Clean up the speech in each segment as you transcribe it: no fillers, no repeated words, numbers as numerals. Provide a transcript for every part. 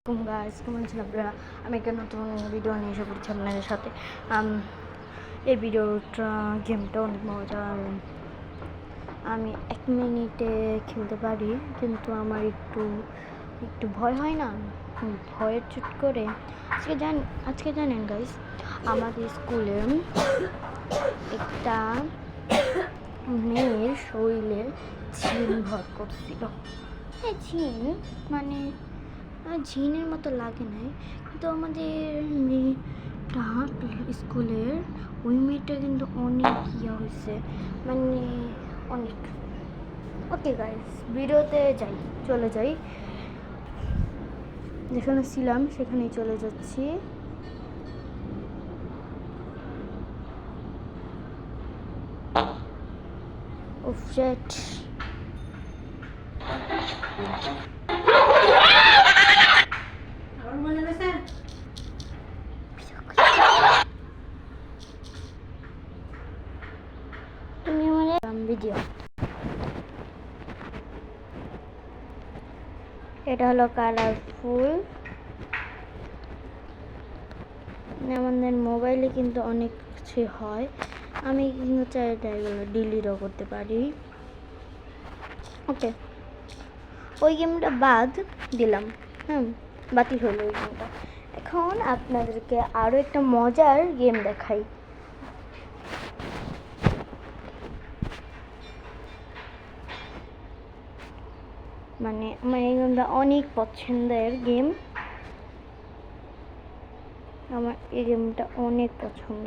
Guys কেমন আছেন আপনারা? আমি একটা নতুন ভিডিও নিয়ে এসে পড়ছি আপনাদের সাথে। এই ভিডিওটা গেমটা অনেক মজা। আমি 1 মিনিটে খেলতে পারি, কিন্তু আমার একটু ভয় হয় না, ভয়ের চুট করে। আজকে জানেন গাইস, আমাদের স্কুলে একটা মেয়ের শরীরে ঝিন ভর করছিল। ঝিন মানে ঝিনের মতো লাগে নাই, কিন্তু আমাদের মেয়েটা স্কুলের ওই মেয়েটা কিন্তু অনেক হয়েছে, মানে অনেক। ওকে গাইস, ভিডিওতে চলে যাই, যেখানে ছিলাম সেখানেই চলে যাচ্ছি। উফ শিট। ভিডিও এটা হলো কালারফুল। আমাদের মোবাইলে কিন্তু অনেক কিছু হয়, আমি কিন্তু চাইলে এগুলো ডিলিটও করতে পারি। ওকে, ওই গেমটা বাদ দিলাম, বাতিল হলো ওই গেমটা। এখন আপনাদেরকে আরও একটা মজার গেম দেখাই। মানে আমার এই গেমটা অনেক পছন্দের গেম, আমার এই গেমটা অনেক পছন্দ।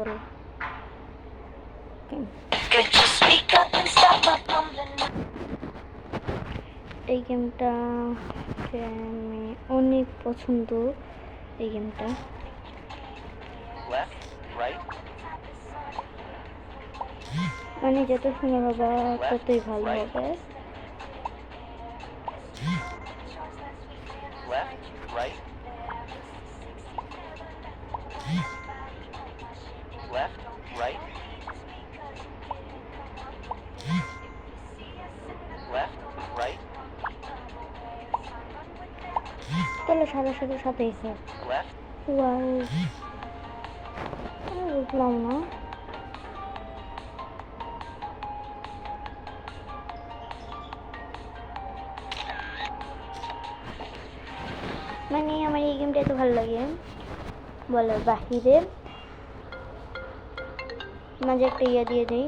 এই গেমটা আমি অনেক পছন্দ। এই গেমটা মানে যত সুন্দর হবে ততই ভালো হবে। তাহলে সাথে বুঝলাম না। মানে আমার এই গেমটা এত ভালো লাগে বলার বাহিরে। মাঝে একটা দিয়ে দিই,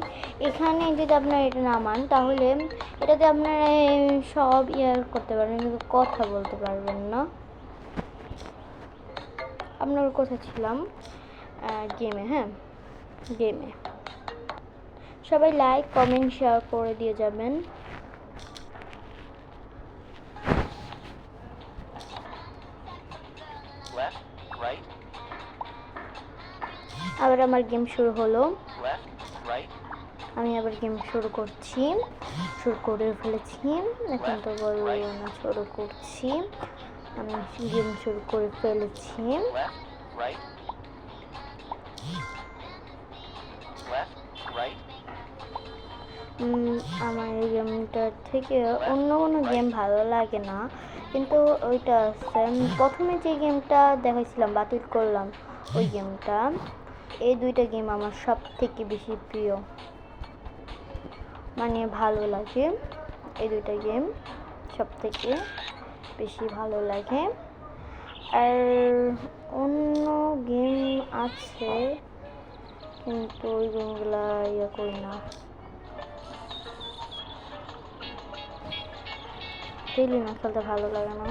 এখানে যদি আপনারা এটা নামান তাহলে এটাতে আপনারা সব করতে পারবেন, কিন্তু কথা বলতে পারবেন না। আপনার কথা ছিলাম গেমে। গেমে সবাই লাইক কমেন্ট শেয়ার করে দিয়ে যাবেন। আবার আমার গেম শুরু হলো, আমি আবার গেম শুরু করে ফেলেছি। এখন তো বলবো না, শুরু করছি। আমি গেম শুরু করে ফেলেছি। আমার এই গেমটার থেকে অন্য কোনো গেম ভালো লাগে না, কিন্তু ওইটা প্রথমে যে গেমটা দেখাইছিলাম বাতিল করলাম ওই গেমটা। এই দুইটা গেম আমার সব থেকে বেশি প্রিয়, মানে ভালো লাগে। এই দুইটা গেম সব থেকে বেশি ভালো লাগে। আর অন্য গেম আছে, কিন্তু ওই গেমগুলা করি না, খেলি না, খেলতে ভালো লাগে না।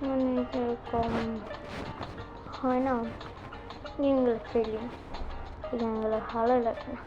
মানে এরকম হয় না, গেমগুলো খেলি, গেমগুলো ভালো লাগে না।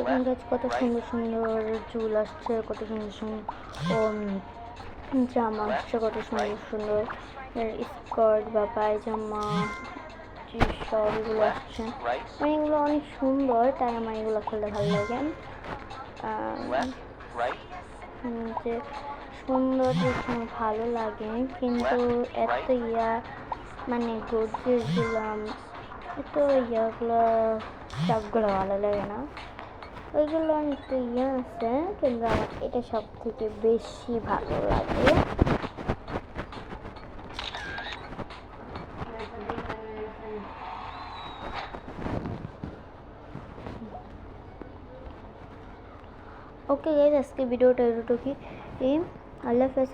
দেখুন গাছ কত সুন্দর সুন্দর চুল আসছে, কত সুন্দর সুন্দর জামা আসছে, কত সুন্দর সুন্দর স্কার্ট বা পায়জামা টি শার্ট এগুলো আসছে। মানে এগুলো অনেক সুন্দর, তাই আমার এগুলো খুলতে ভালো লাগে। যে সুন্দর দেখে ভালো লাগে, কিন্তু এত মানে গর্জিয়াস দিলাম এত ইয়াগুলো সবগুলো ভালো লাগে না। ওইগুলো অনেকটা আছে, কিন্তু আমার এটা সব থেকে বেশি ভালো লাগে। ওকে গাইজ, আজকে ভিডিওটা এতটুকুই। আল্লাহ হাফেজ।